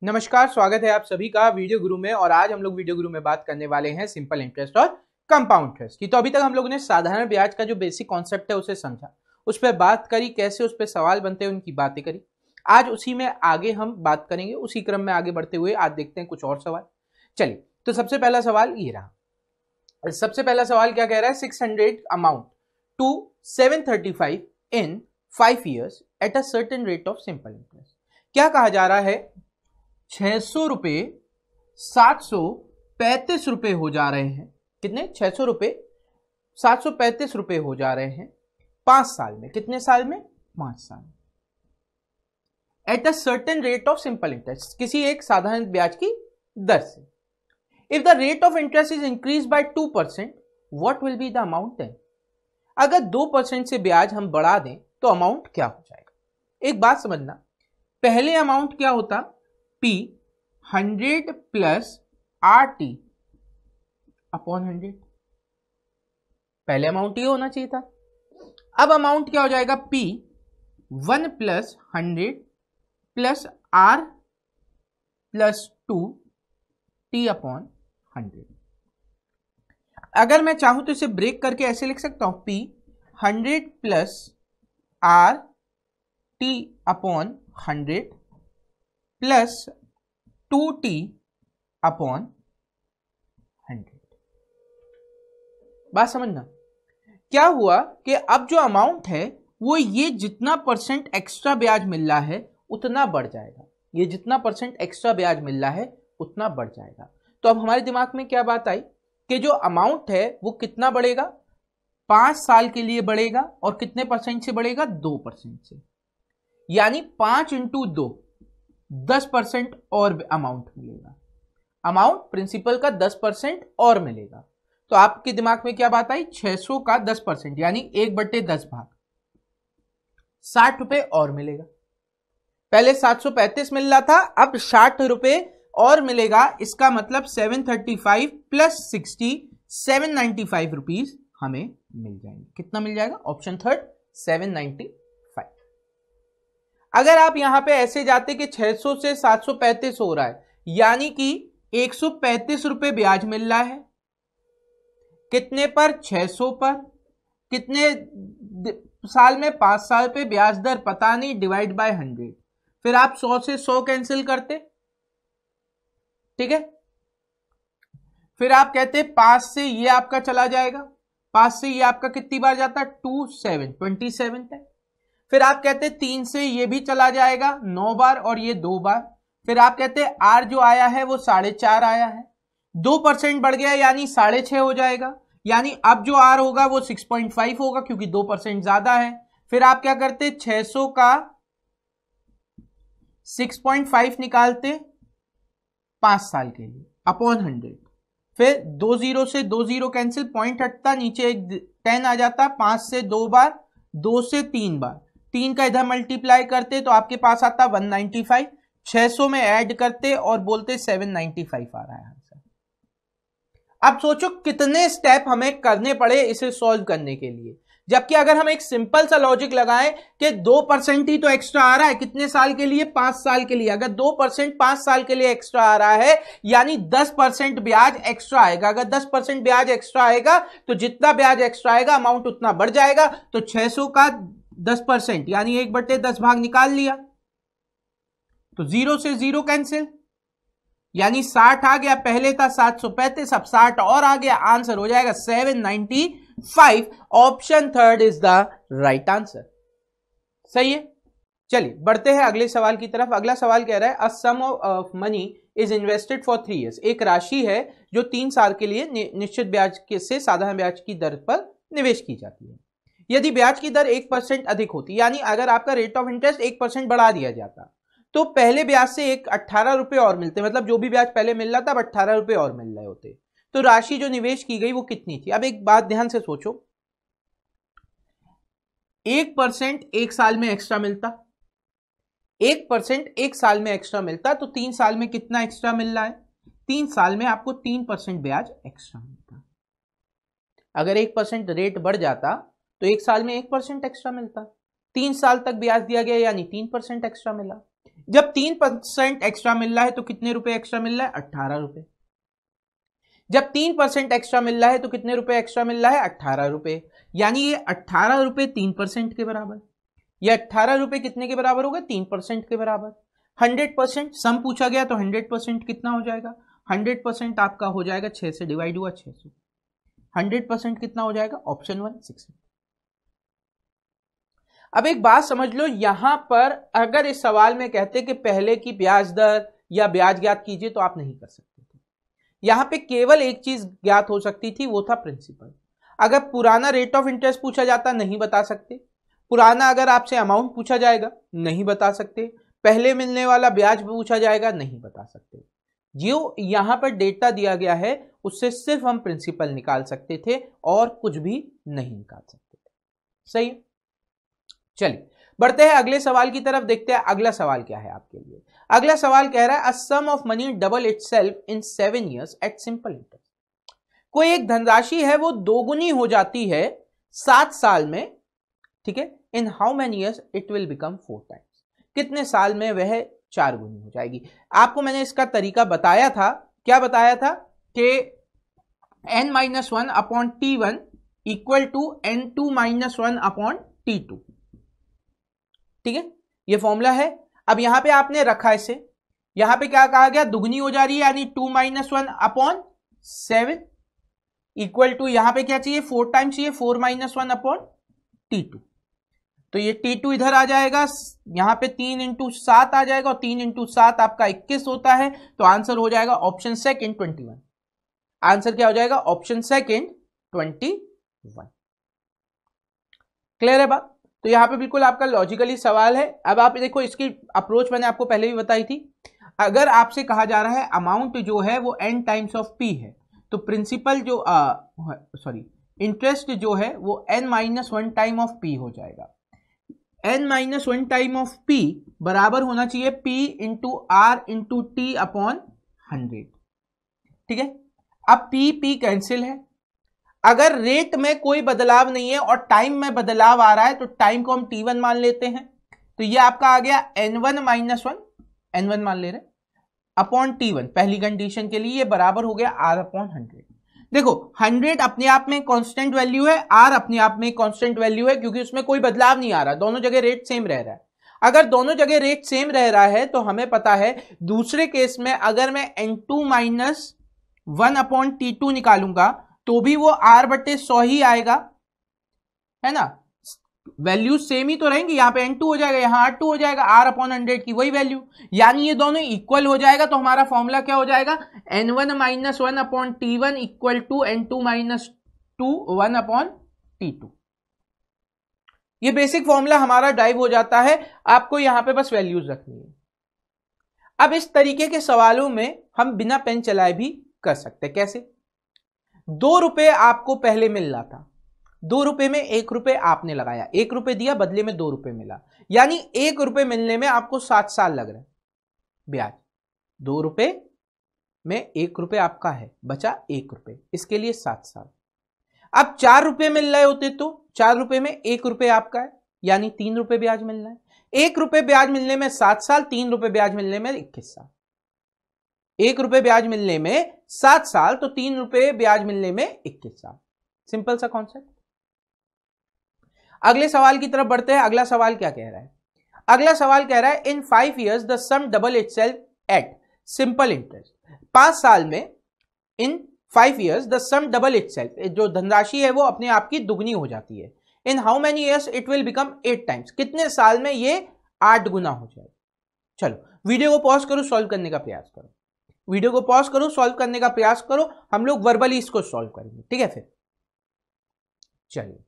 नमस्कार, स्वागत है आप सभी का वीडियो गुरु में। और आज हम लोग वीडियो गुरु में बात करने वाले हैं सिंपल इंटरेस्ट और कंपाउंड इंटरेस्ट की। तो अभी तक हम लोगों ने साधारण ब्याज का जो बेसिक कॉन्सेप्ट है उसे समझा, उस पर बात करी, कैसे उस पर सवाल बनते हैं उनकी बातें करी। आज उसी में आगे हम बात करेंगे, उसी क्रम में आगे बढ़ते हुए आज देखते हैं कुछ और सवाल। चलिए, तो सबसे पहला सवाल ये रहा। सबसे पहला सवाल क्या कह रहा है? 600 amount to 735 in 5 years at a certain rate of simple interest. क्या कहा जा रहा है? 600 रुपए 735 रुपए हो जा रहे हैं। कितने? 600 रुपए 735 रुपए हो जा रहे हैं 5 साल में। कितने साल में? 5 साल में। At a certain rate of simple interest, किसी एक साधारण ब्याज की दर से। If the rate of interest is increase by 2%, what will be the amount then? अगर 2% से ब्याज हम बढ़ा दें तो अमाउंट क्या हो जाएगा? एक बात समझना, पहले अमाउंट क्या होता? P 100 plus RT upon 100। पहले अमाउंट ये होना चाहिए था। अब अमाउंट क्या हो जाएगा? P 1 plus 100 plus R plus 2 T upon 100। अगर मैं चाहूं तो इसे ब्रेक करके ऐसे लिख सकता हूं, P 100 plus R T upon 100 plus 2t upon 100। बात समझना, क्या हुआ कि अब जो अमाउंट है वो ये जितना परसेंट एक्स्ट्रा ब्याज मिल रहा है उतना बढ़ जाएगा। ये जितना परसेंट एक्स्ट्रा ब्याज मिल रहा है उतना बढ़ जाएगा। तो अब हमारे दिमाग में क्या बात आई कि जो अमाउंट है वो कितना बढ़ेगा? 5 साल के लिए बढ़ेगा। और कितने परसेंट से बढ़ेगा? 2% से। यानी 5 इंटू 2, 10% और अमाउंट मिलेगा। अमाउंट प्रिंसिपल का 10% और मिलेगा। तो आपके दिमाग में क्या बात आई? 600 का 10% यानी 1/10 भाग 60 रुपए और मिलेगा। पहले 735 मिल रहा था, अब 60 रुपए और मिलेगा। इसका मतलब 735 प्लस 60 795 रुपीज हमें मिल जाएंगे। कितना मिल जाएगा? Option third 795। अगर आप यहां पे ऐसे जाते कि 600 से 735 हो रहा है, यानी कि 135 रुपए ब्याज मिल रहा है। कितने पर? 600 पर। कितने साल में? 5 साल पे। ब्याज दर पता नहीं, डिवाइड बाय 100। फिर आप 100 से 100 कैंसिल करते, ठीक है। फिर आप कहते 5 से ये आपका चला जाएगा, 5 से ये आपका कितनी बार जाता? 2 7 27 है। फिर आप कहते 3 से ये भी चला जाएगा 9 बार और ये 2 बार। फिर आप कहते R जो आया है वो 4.5 आया है, 2% बढ़ गया यानी 6.5 हो जाएगा। यानी अब जो R होगा वो 6.5 होगा क्योंकि 2% ज्यादा है। फिर आप क्या करते? 600 का 6.5 निकालते 5 साल के लिए अपॉन 100। फिर 2 0 से 2 0 कैंसिल, पॉइंट हटता, नीचे एक 10 आ जाता। 5 से 2 बार, 2 से 3 बार, 3 का इधर मल्टीप्लाई करते तो आपके पास आता 195। 600 में ऐड करते और बोलते 795 आ रहा है आंसर। अब सोचो कितने स्टेप हमें करने पड़े इसे सॉल्व करने के लिए। जबकि अगर हम एक सिंपल सा लॉजिक लगाएं कि 2% ही तो एक्स्ट्रा आ रहा है। कितने साल के लिए? 5 साल के लिए। अगर 2% 5 साल के लिए एक्स्ट्रा आ रहा है यानी 10% ब्याज एक्स्ट्रा आएगा। अगर 10% ब्याज एक्स्ट्रा आएगा तो जितना ब्याज एक्स्ट्रा आएगा अमाउंट उतना बढ़ जाएगा। तो 600 का 10% यानी 1/10 भाग निकाल लिया तो 0 से 0 कैंसिल, यानी 60 आ गया। पहले था 735, अब 60 और आ गया। आंसर हो जाएगा 795। Option third is the right answer. सही है। चलिए बढ़ते हैं अगले सवाल की तरफ। अगला सवाल कह रहा है a sum of money is invested for 3 years। एक राशि है जो 3 साल के लिए निश्चित ब्याज से साधारण ब्याज की दर पर निवेश की जाती है। यदि ब्याज की दर 1% अधिक होती, यानी अगर आपका रेट ऑफ इंटरेस्ट 1% बढ़ा दिया जाता तो पहले ब्याज से 18 रुपए और मिलते। मतलब जो भी ब्याज पहले मिल रहा था अब 18 रुपए और मिल रहे होते। तो राशि जो निवेश की गई वो कितनी थी? अब एक बात ध्यान से सोचो, 1% एक साल में एक्स्ट्रा मिलता, 1% एक साल में एक्स्ट्रा मिलता तो 3 साल में कितना एक्स्ट्रा मिल रहा है? 3 साल में आपको 3% ब्याज एक्स्ट्रा मिलता। अगर 1% रेट बढ़ जाता तो 1 साल में 1% एक्स्ट्रा मिलता। 3 साल तक ब्याज दिया गया यानी 3% एक्स्ट्रा मिला। जब 3% एक्स्ट्रा मिल रहा है तो कितने रुपए एक्स्ट्रा मिल रहा है? 18 रुपए। जब 3% एक्स्ट्रा मिल रहा है तो कितने रुपए एक्स्ट्रा मिल रहा है? 18 रुपए। यानी ये 18 रुपए 3% के बराबर। ये 18 रुपए कितने के बराबर होगा? 3% के बराबर। 100% सम पूछा गया तो 100% कितना हो जाएगा? 100% आपका हो जाएगा 6 से डिवाइड हुआ 600। 100% कितना हो जाएगा? ऑप्शन 1 600। अब एक बात समझ लो, यहां पर अगर इस सवाल में कहते कि पहले की ब्याज दर या ब्याज ज्ञात कीजिए तो आप नहीं कर सकते थे। यहां पे केवल एक चीज ज्ञात हो सकती थी, वो था प्रिंसिपल। अगर पुराना रेट ऑफ इंटरेस्ट पूछा जाता नहीं बता सकते। पुराना अगर आपसे अमाउंट पूछा जाएगा नहीं बता सकते। पहले मिलने वाला ब्याज पूछा जाएगा नहीं बता सकते। जो यहां पर डेटा दिया गया है उससे सिर्फ हम प्रिंसिपल निकाल सकते थे और कुछ भी नहीं निकाल सकते थे। सही। चलिए बढ़ते हैं अगले सवाल की तरफ, देखते हैं अगला सवाल क्या है आपके लिए। अगला सवाल कह रहा है a sum of money double itself in 7 years at simple interest. कोई एक धनराशि है वो दोगुनी हो जाती है 7 साल में, ठीक है। In how many years it will become 4 times। कितने साल में वह 4 गुनी हो जाएगी। आपको मैंने इसका तरीका बताया था। क्या बताया था? कि n-1 upon t1 equal to n2-1 upon t2, ठीक है। ये फॉर्मूला है। अब यहां पे आपने रखा इसे, यहां पे क्या कहा गया? दुगनी हो जा रही है यानी 2-1 अपॉन 7 इक्वल टू यहां पे क्या चाहिए? 4 टाइम्स चाहिए, 4-1 अपॉन t2। तो ये t2 इधर आ जाएगा, यहां पे 3 × 7 आ जाएगा और 3 × 7 आपका 21 होता है। तो आंसर हो जाएगा ऑप्शन सेकंड 21। आंसर क्या हो जाएगा? Option second 21। क्लियर है बात? तो यहां पे बिल्कुल आपका लॉजिकली सवाल है। अब आप देखो इसकी अप्रोच मैंने आपको पहले भी बताई थी। अगर आपसे कहा जा रहा है अमाउंट जो है वो n टाइम्स ऑफ p है, तो प्रिंसिपल जो इंटरेस्ट जो है वो n-1 टाइम ऑफ p हो जाएगा। n-1 टाइम ऑफ p बराबर होना चाहिए p into r into t upon 100, ठीक है। अब p कैंसिल है। अगर रेट में कोई बदलाव नहीं है और टाइम में बदलाव आ रहा है तो टाइम को हम t1 मान लेते हैं। तो ये आपका आ गया n1-1, n1 मान ले रहे अपॉन t1 पहली कंडीशन के लिए, ये बराबर हो गया r अपॉन 100। देखो 100 अपने आप में कांस्टेंट वैल्यू है, r अपने आप में कांस्टेंट वैल्यू है क्योंकि उसमें कोई बदलाव नहीं आ रहा, दोनों जगह रेट सेम रह रहा है। अगर दोनों जगह रेट सेम रह रहा है तो हमें पता है दूसरे केस में अगर मैं n2-1 अपॉन t2 निकालूंगा तो भी वो r/100 ही आएगा, है ना। वैल्यू सेम ही तो रहेंगी, यहां पे n2 हो जाएगा, यहां r2 हो जाएगा, r अपॉन 100 की वही वैल्यू, यानी ये दोनों इक्वल हो जाएगा। तो हमारा फॉर्मूला क्या हो जाएगा? n1-1 upon t1 equal to n2-1 upon t2। ये बेसिक फॉर्मूला हमारा ड्राइव हो जाता है। आपको यहां पे बस वैल्यूज रखनी है। अब इस तरीके के सवालों में हम बिना पेन चलाए भी कर सकते हैं। कैसे? 2 रुपए आपको पहले मिल रहा था, 2 रुपए में 1 रुपए आपने लगाया, 1 रुपए दिया बदले में 2 रुपए मिला, यानी 1 रुपए मिलने में आपको 7 साल लग रहे हैं ब्याज। 2 रुपए में 1 रुपए आपका है, बचा 1 रुपए, इसके लिए 7 साल। अब 4 रुपए मिल रहे होते तो 4 रुपए में 1 रुपए आपका है, यानी 3 रुपए ब्याज मिल रहा है। 1 रुपए ब्याज मिलने में 7 साल, 3 रुपए ब्याज मिलने में 21 साल। 1 रुपए ब्याज मिलने में 7 साल तो 3 रुपए ब्याज मिलने में 21 साल। सिंपल सा कॉन्सेप्ट। अगले सवाल की तरफ बढ़ते हैं। अगला सवाल क्या कह रहा है? अगला सवाल कह रहा है in 5 years the sum double itself at simple interest. 5 साल में in 5 years the sum double itself, जो धनराशि है वो अपने आप की दुगनी हो जाती है। In how many years it will become 8 times। कितने साल में ये 8 गुना हो जाएगा। चलो वीडियो को पॉज करो, सॉल्व करने का प्रयास करो। वीडियो को पॉज करो, सॉल्व करने का प्रयास करो। हम लोग वर्बली इसको सॉल्व करेंगे, ठीक है। फिर चलिए,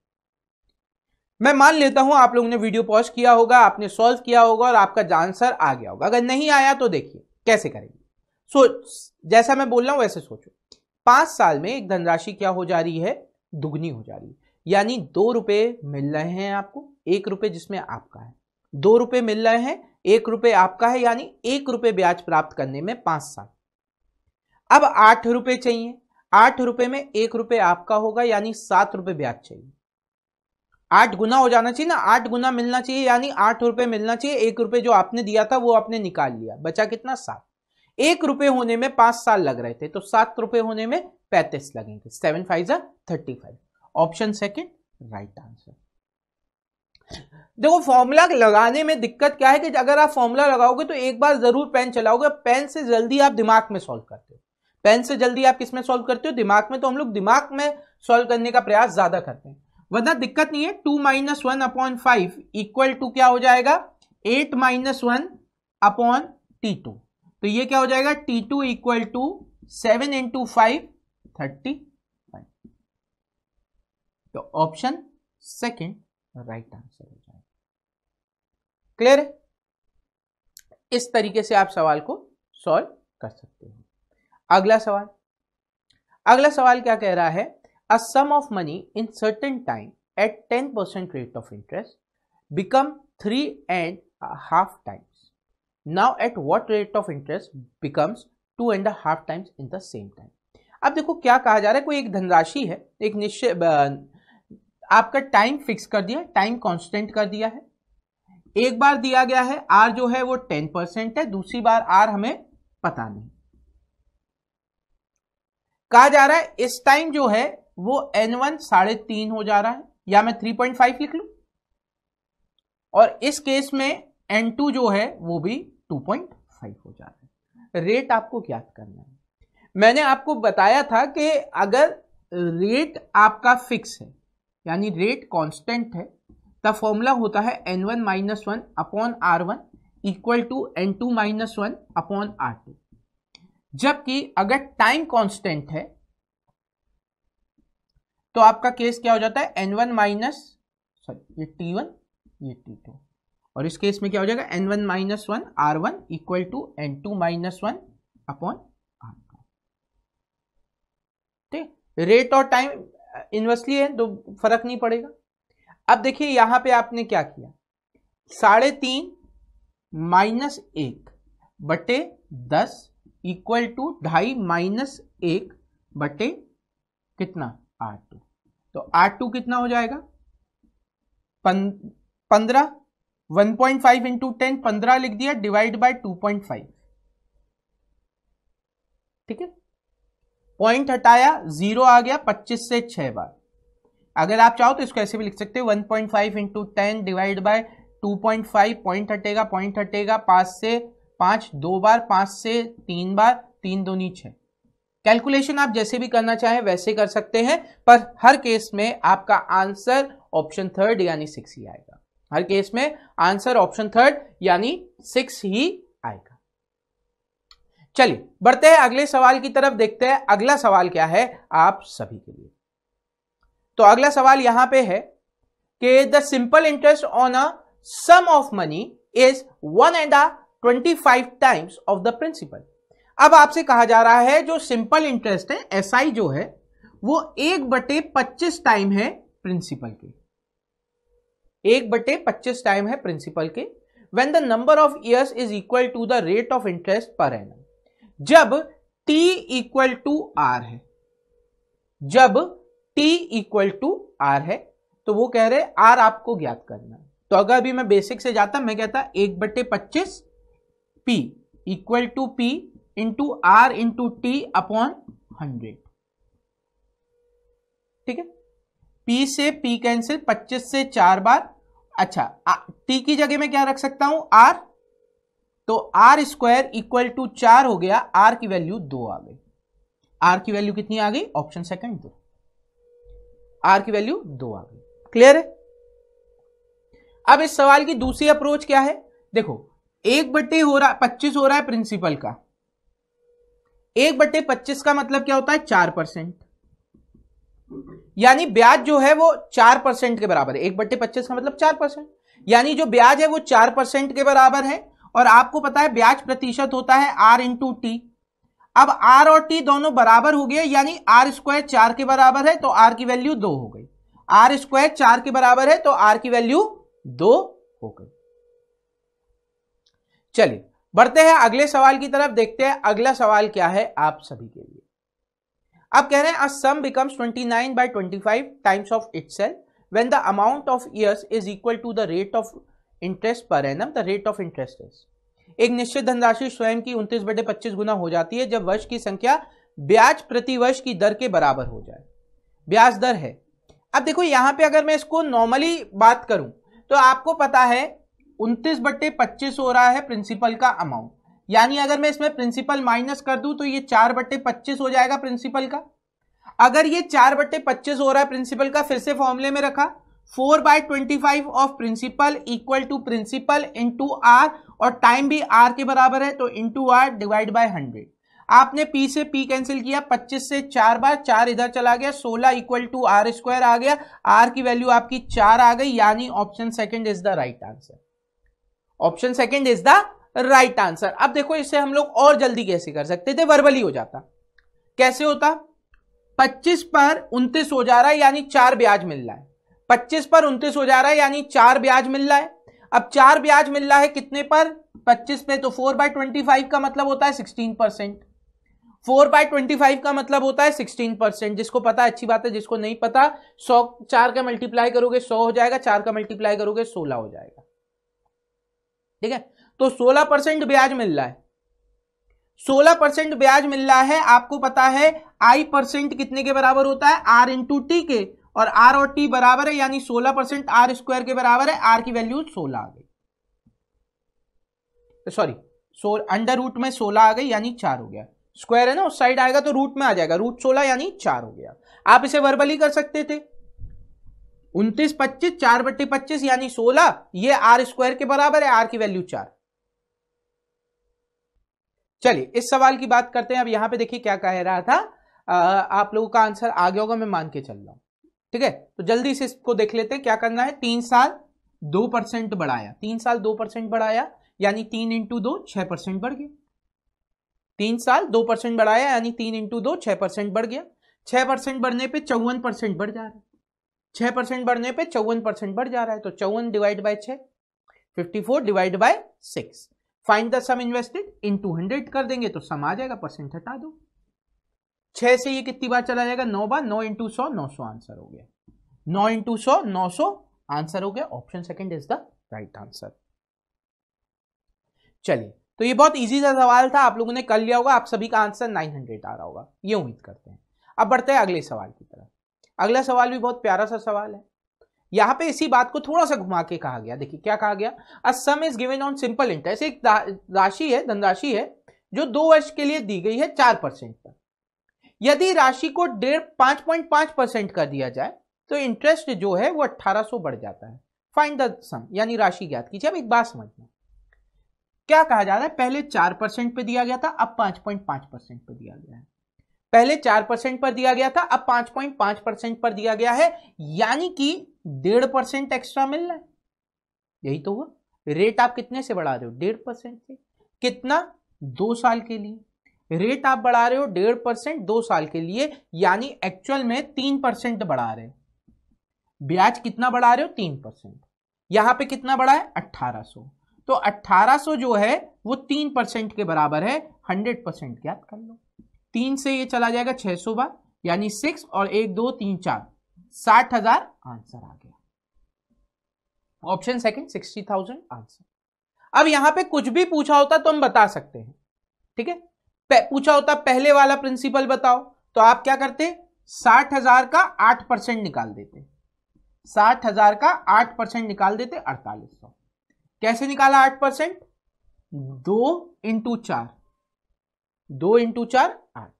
मैं मान लेता हूं आप लोगों ने वीडियो पॉज किया होगा, आपने सॉल्व किया होगा और आपका आंसर आ गया होगा। अगर नहीं आया तो देखिए कैसे करेंगे। जैसा मैं बोल रहा हूं वैसे सोचो। 5 साल में एक धनराशि क्या हो जा रही है? दुगनी हो जा रही है, यानी 2 रुपए मिल रहे हैं आपको, 1 रुपए जिसमें आपका है। 2 रुपए मिल रहे हैं, 1 रुपए आपका है, यानी 1 रुपए ब्याज प्राप्त करने में 5 साल। अब 8 रुपए चाहिए, 8 रुपए में 1 रुपए आपका होगा, यानी 7 रुपए ब्याज चाहिए। 8 गुना हो जाना चाहिए ना, 8 गुना मिलना चाहिए, यानी 8 रुपए मिलना चाहिए। 1 रुपए जो आपने दिया था वो आपने निकाल लिया, बचा कितना 7। 1 रुपए होने में 5 साल लग रहे थे, तो 7 रुपए होने में 35 लगेंगे। 7 5 35। Option second right answer. देखो फॉर्मूला लगाने में दिक्कत क्या है कि अगर आप फॉर्मूला लगाओगे तो एक बार जरूर पेन चलाओगे। पेन से जल्दी आप दिमाग में सॉल्व करते हो, पेन से जल्दी आप किस में सॉल्व करते हो, दिमाग में। तो हम लोग दिमाग में सॉल्व करने का प्रयास ज्यादा करते हैं, वरना दिक्कत नहीं है। 2 - 1/5 इक्वल टू क्या हो जाएगा, 8 - 1/T2। तो ये क्या हो जाएगा, T2 इक्वल टू 7 × 5 35। तो ऑप्शन सेकंड राइट आंसर हो जाएगा। क्लियर है? इस तरीके से आप सवाल को सॉल्व कर सकते हो। अगला सवाल, अगला सवाल क्या कह रहा है, a sum of money in certain time at 10% rate of interest become 3.5 times. Now at what rate of interest becomes 2.5 times in the same time? अब देखो क्या कहा जा रहा है, कोई एक धनराशि है, एक निश्चित आपका टाइम फिक्स कर दिया, टाइम कांस्टेंट कर दिया है। एक बार दिया गया है आर जो है वो 10% है, दूसरी बार आर हमें पता नहीं। कहा जा रहा है इस टाइम जो है वो N1 3.5 हो जा रहा है, या मैं 3.5 लिख लूं, और इस केस में N2 जो है वो भी 2.5 हो जा रहा है। रेट आपको ज्ञात करना है। मैंने आपको बताया था कि अगर रेट आपका फिक्स है यानी रेट कांस्टेंट है, तब फॉर्मूला होता है N1 - 1/R1 equal to N2 - 1/R2। जबकि अगर टाइम कांस्टेंट है तो आपका केस क्या हो जाता है, N1 ये T1 ये T2, और इस केस में क्या हो जाएगा, N1 - 1/R1 equal to N2 - 1/R2। ठीक, रेट और टाइम इनवर्सली है तो फर्क नहीं पड़ेगा। अब देखिए यहां पे आपने क्या किया, 3.5 - 1/10 इक्वल टू 2.5 - 1 कितना R2। तो R2 कितना हो जाएगा, 15। 1.5 × 10 15 लिख दिया, डिवाइड बाय 2.5। ठीक है, पॉइंट हटाया, 0 आ गया, 25 से 6 बार। अगर आप चाहो तो इसको ऐसे भी लिख सकते हो, 1.5 × 10 डिवाइड बाय 2.5, पॉइंट हटेगा, पॉइंट हटेगा, 5 से 5 2 बार, 5 से 3 बार, 3 दूनी 6। कैलकुलेशन आप जैसे भी करना चाहें वैसे कर सकते हैं, पर हर केस में आपका आंसर ऑप्शन थर्ड यानी 6 ही आएगा। हर केस में आंसर ऑप्शन थर्ड यानी 6 ही आएगा। चलिए बढ़ते हैं अगले सवाल की तरफ, देखते हैं अगला सवाल क्या है आप सभी के लिए। तो अगला सवाल यहां पे है कि the simple interest on a sum of money is 1.25 times of the principal. अब आपसे कहा जा रहा है जो सिंपल इंटरेस्ट है SI जो है वो 1/25 टाइम है प्रिंसिपल के, 1/25 टाइम है प्रिंसिपल के। When the number of years is equal to the rate of interest per annum. जब T इक्वल टू R है, जब T इक्वल टू R है, तो वो कह रहे R आपको ज्ञात करना है। तो अगर अभी मैं बेसिक से जाता, मैं कहता 1/25 P equal to P into R into T upon 100। ठीक है, P से P कैंसिल, 25 से 4 बार। अच्छा, T की जगह में क्या रख सकता हूं, R, तो R स्क्वायर इक्वल टू 4 हो गया, R की वैल्यू 2 आ गई। R की वैल्यू कितनी आ गई, ऑप्शन सेकंड 2, R की वैल्यू 2 आ गई। क्लियर है? अब इस सवाल की दूसरी अप्रोच क्या है, देखो 1/25 हो रहा है प्रिंसिपल का, 1/25 का मतलब क्या होता है, 4%, यानी ब्याज जो है वो 4% के बराबर है। 1/25 का मतलब 4%, यानी जो ब्याज है वो 4% के बराबर है। और आपको पता है ब्याज प्रतिशत होता है R इंटू टी। अब R और T दोनों बराबर हो गए, यानी R स्क्वायर 4 के बराबर है, तो R की वैल्यू 2 हो गई। R स्क्वायर 4 के बराबर है, तो R की वैल्यू 2 हो गई। चलिए बढ़ते हैं अगले सवाल की तरफ, देखते हैं अगला सवाल क्या है आप सभी के लिए। अब कह रहे हैं a sum becomes 29/25 times of itself when the amount of years is equal to the rate of interest per annum, the rate of interest is, एक निश्चित धनराशि स्वयं की 29/25 गुना हो जाती है जब वर्ष की संख्या ब्याज प्रति वर्ष की दर के बराबर हो जाए। ब्याज दर है। अब देखो यहां पे अगर मैं इसको नॉर्मली बात करूं तो आपको पता है 29/25 हो रहा है प्रिंसिपल का अमाउंट, यानी अगर मैं इसमें प्रिंसिपल माइनस कर दूं तो ये 4/25 हो जाएगा प्रिंसिपल का। अगर ये 4/25 हो रहा है प्रिंसिपल का, फिर से फॉर्मूले में रखा 4/25 of principal equal to principal into R, और टाइम भी आर के बराबर है तो इंटू आर डिवाइड बाय 100। आपने पी से पी कैंसिल किया, 25 से 4 बार, 4 इधर चला गया, 16 इक्वल टू आर स्क्वायर आ गया, आर की वैल्यू आपकी 4 आ गई, यानी option second is the right answer. Option second is the right answer. अब देखो इसे हम लोग और जल्दी कैसे कर सकते थे, वर्बली हो जाता। कैसे होता, 25 पर 29 हो जा रहा है यानी 4 ब्याज मिल रहा है, 25 पर 29 हो जा रहा है यानी 4 ब्याज मिल रहा है। अब 4 ब्याज मिल रहा है कितने पर, 25 पे, तो 4/25 का मतलब होता है 16%। 4/25 का मतलब होता है 16%। जिसको पता अच्छी बात है, जिसको नहीं पता 100 4 का मल्टीप्लाई करोगे 100 हो जाएगा, 4 का मल्टीप्लाई करोगे 16 हो जाएगा। ठीक है, तो 16% ब्याज मिल रहा है, 16% ब्याज मिल रहा है। आपको पता है आई परसेंट कितने के बराबर होता है, आर इंटू टी के, और आर और टी बराबर है यानी 16% आर स्क्वायर के बराबर है। आर की वैल्यू 16 आ गई, सॉरी अंडर रूट में 16 आ गई यानी 4 हो गया। स्क्वायर है ना, उस साइड आएगा तो रूट में आ जाएगा, रूट 16 यानी 4 हो गया। आप इसे वर्बली कर सकते थे, 29/25 4/25 यानी 16, ये आर स्क्वायर के बराबर है, आर की वैल्यू 4। चलिए इस सवाल की बात करते हैं। अब यहां पे देखिए क्या कह रहा था, आप लोगों का आंसर आ गया होगा, मैं मान के चल रहा हूं। ठीक है, तो जल्दी से इसको देख लेते हैं क्या करना है। 3 साल 2% बढ़ाया, 3 साल 2% बढ़ाया यानी 3 इंटू 2 6% बढ़ गया। 3 साल 2% बढ़ाया यानी 3 इंटू 2 6% बढ़ गया। 6% बढ़ने पे 54% बढ़ जा रहा है, 6% बढ़ने पे 54% बढ़ जा रहा है, तो 54 divide by 6 54 divide by 6। Find the sum invested into 100 कर देंगे तो सम आ जाएगा, परसेंट हटा दो। 6 से ये कितनी बार चला जाएगा, 9 बार, 9 इंटू 100 900 आंसर हो गया। 9 इंटू 100 900 आंसर हो गया। Option second is the right answer. चलिए, तो ये बहुत इजी सा सवाल था, आप लोगों ने कर लिया होगा, आप सभी का आंसर 900 आ रहा होगा, ये उम्मीद करते हैं। अब बढ़ते हैं अगले सवाल की तरफ। अगला सवाल भी बहुत प्यारा सा सवाल है। यहां पे इसी बात को थोड़ा सा घुमा के कहा गया। देखिए क्या कहा गया, a sum is given on simple interest, एक राशि है, धनराशि है जो 2 वर्ष के लिए दी गई है 4% पर। यदि राशि को 5.5% कर दिया जाए तो इंटरेस्ट जो है वो 1800 बढ़ जाता है। फाइंड द सम, यानी राशि ज्ञात कीजिए। अब एक बात समझना, क्या कहा जा रहा है, पहले 4% पे दिया गया था, अब 5.5% पे दिया गया है। पहले 4% पर दिया गया था, अब 5.5% पर दिया गया है, यानी कि 1.5% एक्स्ट्रा मिल रहा है। यही तो हुआ, रेट आप कितने से बढ़ा रहे हो, 1.5% से। कितना, 2 साल के लिए रेट आप बढ़ा रहे हो 1.5% 2 साल के लिए, यानी एक्चुअल में 3% बढ़ा रहे हो। ब्याज कितना बढ़ा रहे हो, 3%। यहां पे कितना बढ़ा है, 1800। तो 1800 जो है वो 3% के बराबर है। 100% ज्ञात कर लो। 3 से ये चला जाएगा 600 बार, यानी 6 और 1 2 3 4 60,000 आंसर आ गया। Option second 60,000 answer. अब यहां पे कुछ भी पूछा होता तो हम बता सकते हैं, ठीक है। पूछा होता पहले वाला प्रिंसिपल बताओ, तो आप क्या करते, 60,000 का 8% निकाल देते, 60,000 का 8% निकाल देते, 4800। कैसे निकाला 8%, 2 इंटू 4, 2 इंटू 4 8।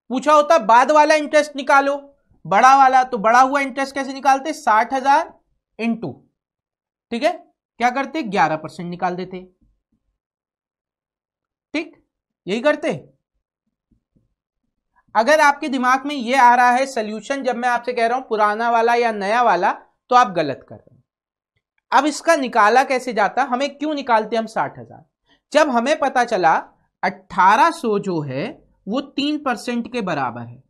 पूछा होता बाद वाला इंटरेस्ट निकालो, बड़ा वाला, तो बड़ा हुआ इंटरेस्ट कैसे निकालते, 60,000 इंटू, ठीक है, क्या करते 11% निकाल देते, ठीक, यही करते। अगर आपके दिमाग में यह आ रहा है सॉल्यूशन, जब मैं आपसे कह रहा हूं पुराना वाला या नया वाला, तो आप गलत कर रहे हैं। अब इसका निकाला कैसे जाता, हमें क्यों निकालते हम 60,000, जब हमें पता चला 1800 जो है वो 3% के बराबर है।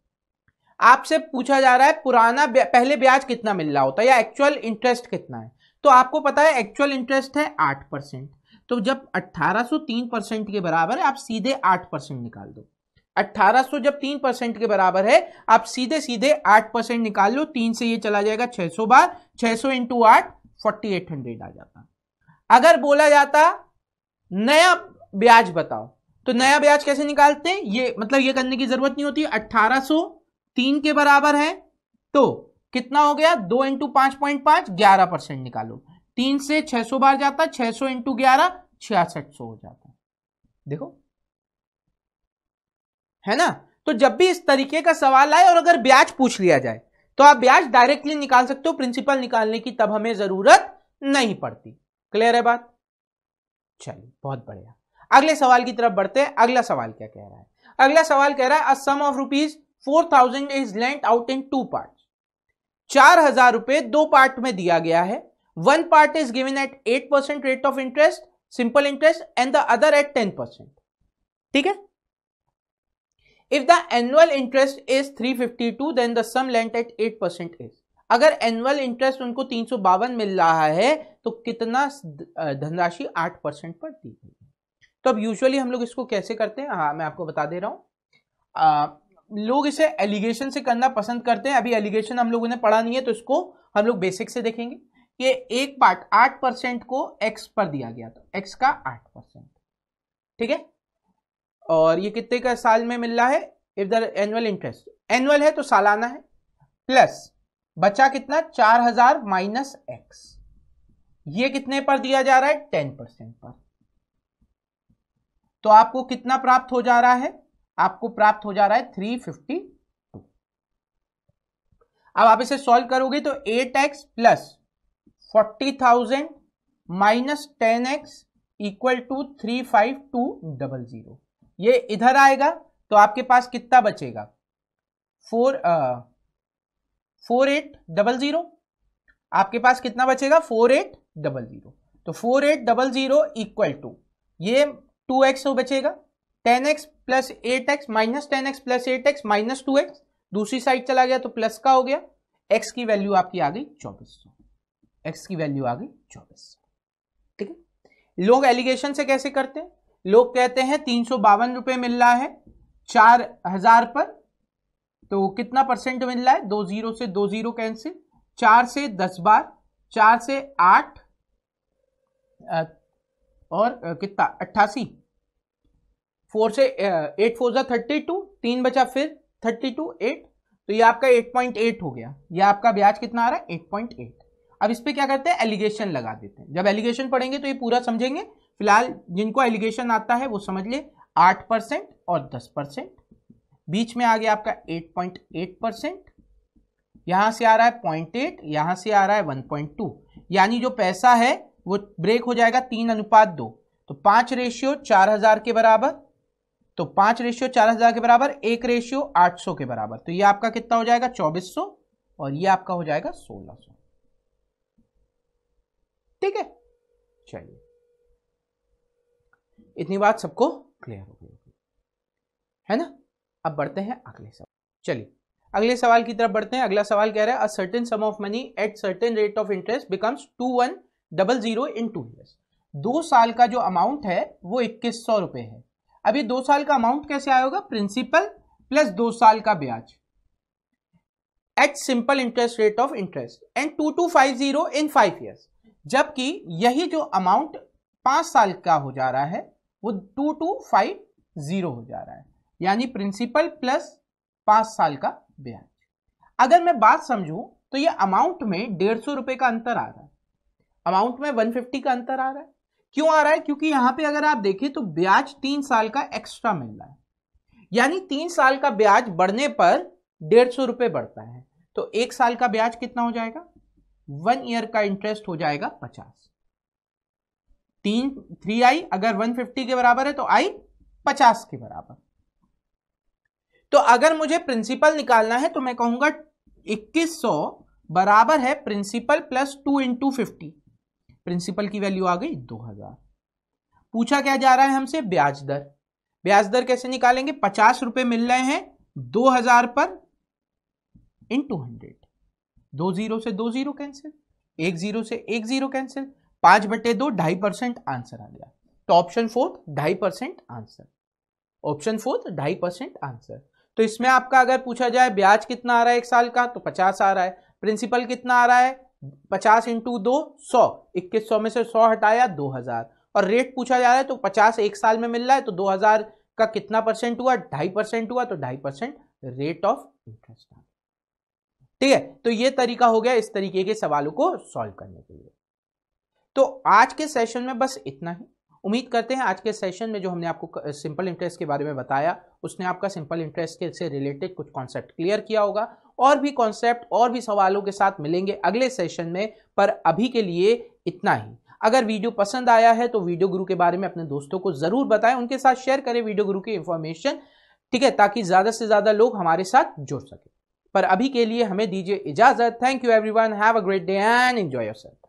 आपसे पूछा जा रहा है पुराना पहले ब्याज कितना मिल रहा होता है या एक्चुअल इंटरेस्ट कितना है, तो आपको पता है एक्चुअल इंटरेस्ट है 8%। तो जब 1800 3% के बराबर है, आप सीधे 8% निकाल दो। 1800 जब 3% के बराबर है, आप सीधे सीधे 8% निकाल लो, 3 से ये चला जाएगा 600 बार, 600 इंटू 8 4800 आ जाता। अगर बोला जाता नया ब्याज बताओ, तो नया ब्याज कैसे निकालते हैं, ये मतलब ये करने की जरूरत नहीं होती। 1800 3 के बराबर है तो कितना हो गया, 2 इंटू 5.5 11% निकालो, 3 से 600 बार जाता, 600 इंटू 11 6600 हो जाता। देखो है ना। तो जब भी इस तरीके का सवाल आए और अगर ब्याज पूछ लिया जाए तो आप ब्याज डायरेक्टली निकाल सकते हो, प्रिंसिपल निकालने की तब हमें जरूरत नहीं पड़ती। क्लियर है बात? चलिए बहुत बढ़िया, अगले सवाल की तरफ बढ़ते हैं। अगला सवाल क्या कह रहा है? अगला सवाल कह रहा है, a sum of rupees 4000 is lent out in 2 parts. 4000 रुपए 2 पार्ट में दिया गया है। One part is given at 8% rate of interest, simple interest, and the other at 10%। ठीक है। If the annual interest is 352 then the sum lent at 8% is. अगर annual interest उनको 352 मिल रहा है तो कितना धनराशि 8% पर दी गई है। तो अब यूजुअली हम लोग इसको कैसे करते हैं, हाँ मैं आपको बता दे रहा हूं। लोग इसे एलिगेशन से करना पसंद करते हैं। अभी एलिगेशन हम लोगों ने पढ़ा नहीं है तो इसको हम लोग बेसिक से देखेंगे। ये एक पार्ट 8% को x पर दिया गया था, x का 8%, ठीक है। और ये कितने का साल में मिल रहा है, if the annual interest, annual है तो सालाना है, प्लस बचा कितना 4000 माइनस x, ये कितने पर दिया जा रहा है 10% पर। तो आपको कितना प्राप्त हो जा रहा है, आपको प्राप्त हो जा रहा है 352। अब आप इसे सॉल्व करोगे तो 8x plus 40,000 minus 10x equal to 35200। ये इधर आएगा तो आपके पास कितना बचेगा 4800। आपके पास कितना बचेगा 4800। तो 4800 इक्वल टू ये 2x बचेगा, 10x plus 8x minus 10x plus 8x minus 2x, दूसरी साइड चला गया तो प्लस का हो गया। x की वैल्यू आपकी आ गई 2400, x की वैल्यू आ गई 2400। ठीक है। लोग एलिगेशन से कैसे करते हैं, लोग कहते हैं 352 रुपए मिल रहा है 4000 पर, तो कितना परसेंट मिल रहा है, 20 से 20 कैंसिल, 4 से 10 बार, 4 से 8 और कितना 88, 4 से 8 4 जा 32, 3 बचा फिर 32 8, तो ये आपका 8.8 हो गया। ये आपका ब्याज कितना आ रहा है 8.8। अब इस पे क्या करते हैं, एलिगेशन लगा देते हैं। जब एलिगेशन पढ़ेंगे तो ये पूरा समझेंगे, फिलहाल जिनको एलिगेशन आता है वो समझ ले। 8% और 10%, बीच में आ गया आपका 8.8%, यहां से आ रहा है 0.8, यहां से आ रहा है 1.2, यानी जो पैसा है वो ब्रेक हो जाएगा 3:2। तो 5:4000 के बराबर, तो 5:4000 के बराबर, 1:800 के बराबर। तो ये आपका कितना हो जाएगा 2400 और ये आपका हो जाएगा 1600। ठीक है, चलिए इतनी बात सबको क्लियर हो गई है ना। अब बढ़ते हैं अगले सवाल। चलिए अगले सवाल की तरफ बढ़ते हैं। अगला सवाल कह रहा है, a certain some of money at certain rate of interest becomes 2100 in 2 years। 2 साल का जो अमाउंट है वो 2100 रुपए है। अब ये 2 साल का अमाउंट कैसे आएगा, प्रिंसिपल प्लस 2 साल का ब्याज at simple interest rate of interest and 2250 in 5 years। जबकि यही जो अमाउंट 5 साल का हो जा रहा है वो 2250 हो जा रहा है, यानी प्रिंसिपल प्लस 5 साल का ब्याज। अगर मैं बात समझूं तो ये अमाउंट में 150 रुपए का अंतर आ रहा है, अमाउंट में 150 का अंतर आ रहा है। क्यों आ रहा है, क्योंकि यहां पे अगर आप देखें तो ब्याज 3 साल का एक्स्ट्रा मिल रहा है, यानी 3 साल का ब्याज बढ़ने पर 150 रुपए बढ़ता है। तो 1 साल का ब्याज कितना हो जाएगा, 1 ईयर का इंटरेस्ट हो जाएगा 50। 3i अगर 150 के बराबर है तो i 50 के बराबर। तो अगर मुझे प्रिंसिपल निकालना है तो मैं कहूंगा 2100 बराबर है प्रिंसिपल प्लस 2 इंटू 50। प्रिंसिपल की वैल्यू आ गई 2000। पूछा क्या जा रहा है हमसे, ब्याज दर। ब्याज दर कैसे निकालेंगे, 50 रुपए मिल रहे हैं 2000 पर इंटू 100। 20 से 20 कैंसिल, 10 से 10 कैंसिल, 5/2 2.5% आंसर आ गया। तो ऑप्शन 4 2.5% आंसर। Option 4 2.5% answer. तो इसमें आपका अगर पूछा जाए ब्याज कितना आ रहा है 1 साल का, तो 50 आ रहा है। प्रिंसिपल कितना आ रहा है 50 इंटू 2 100, 2100 में से 100 हटाया 2000। और रेट पूछा जा रहा है तो 50 1 साल में मिल रहा है, तो 2000 का कितना परसेंट हुआ 2.5% हुआ, तो 2.5% रेट ऑफ इंटरेस्ट। ठीक है, तो ये तरीका हो गया इस तरीके के सवालों को सॉल्व करने के लिए। तो आज के सेशन में बस इतना ही। उम्मीद करते हैं आज के सेशन में जो हमने आपको सिंपल इंटरेस्ट के बारे में बताया उसने आपका सिंपल इंटरेस्ट से रिलेटेड कुछ कॉन्सेप्ट क्लियर किया होगा। और भी कॉन्सेप्ट और भी सवालों के साथ मिलेंगे अगले सेशन में, पर अभी के लिए इतना ही। अगर वीडियो पसंद आया है तो वीडियो गुरु के बारे में अपने दोस्तों को जरूर बताएं, उनके साथ शेयर करें वीडियो गुरु की इंफॉर्मेशन, ठीक है, ताकि ज्यादा से ज्यादा लोग हमारे साथ जुड़ सके। पर अभी के लिए हमें दीजिए इजाजत। Thank you everyone, have a great day and enjoy yourself.